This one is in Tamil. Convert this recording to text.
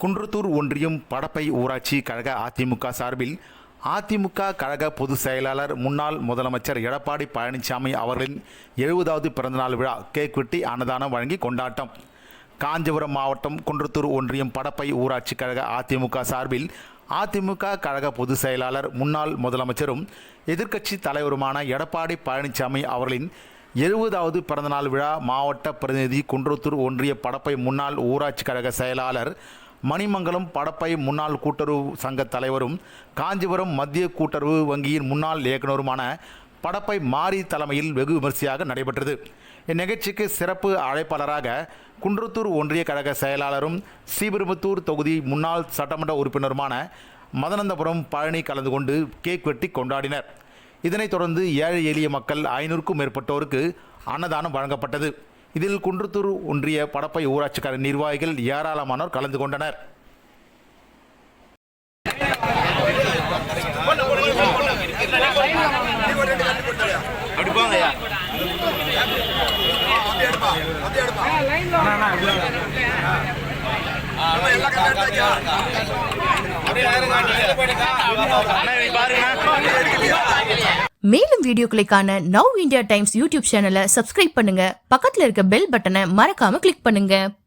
குன்றத்தூர் ஒன்றியம் படப்பை ஊராட்சி கழக அதிமுக சார்பில் அதிமுக கழக பொதுச் செயலாளர் முன்னாள் முதலமைச்சர் எடப்பாடி பழனிசாமி அவர்களின் 70வது பிறந்தநாள் விழா கேக் வெட்டி அன்னதானம் வழங்கி கொண்டாட்டம். காஞ்சிபுரம் மாவட்டம் குன்றத்தூர் ஒன்றியம் படப்பை ஊராட்சி கழக அதிமுக சார்பில் அதிமுக கழக பொதுச் செயலாளர் முன்னாள் முதலமைச்சரும் எதிர்க்கட்சி தலைவருமான எடப்பாடி பழனிசாமி அவர்களின் 70வது பிறந்தநாள் விழா மாவட்ட பிரதிநிதி குன்றத்தூர் ஒன்றிய படப்பை முன்னாள் ஊராட்சி கழக செயலாளர் மணிமங்கலம் படப்பை முன்னாள் கூட்டுறவு சங்க தலைவரும் காஞ்சிபுரம் மத்திய கூட்டுறவு வங்கியின் முன்னாள் இயக்குநருமான படப்பை மாரி தலைமையில் வெகு விமர்சையாக நடைபெற்றது. இந்நிகழ்ச்சிக்கு சிறப்பு அழைப்பாளராக குன்றத்தூர் ஒன்றிய கழக செயலாளரும் ஸ்ரீபெரும்புத்தூர் தொகுதி முன்னாள் சட்டமன்ற உறுப்பினருமான மதனந்தபுரம் பழனி கலந்து கொண்டு கேக் வெட்டி கொண்டாடினர். இதனைத் தொடர்ந்து ஏழை எளிய மக்கள் 500க்கும் மேற்பட்டோருக்கு அன்னதானம் வழங்கப்பட்டது. இதில் குன்றத்தூர் ஒன்றிய படப்பை ஊராட்சி கழக நிர்வாகிகள் ஏராளமானோர் கலந்து கொண்டனர். மேலும் வீடியோக்களை காண நவ் இந்தியா டைம்ஸ் யூடியூப் சேனலை சப்ஸ்கிரைப் பண்ணுங்க. பக்கத்துல இருக்க பெல் பட்டனை மறக்காம கிளிக் பண்ணுங்க.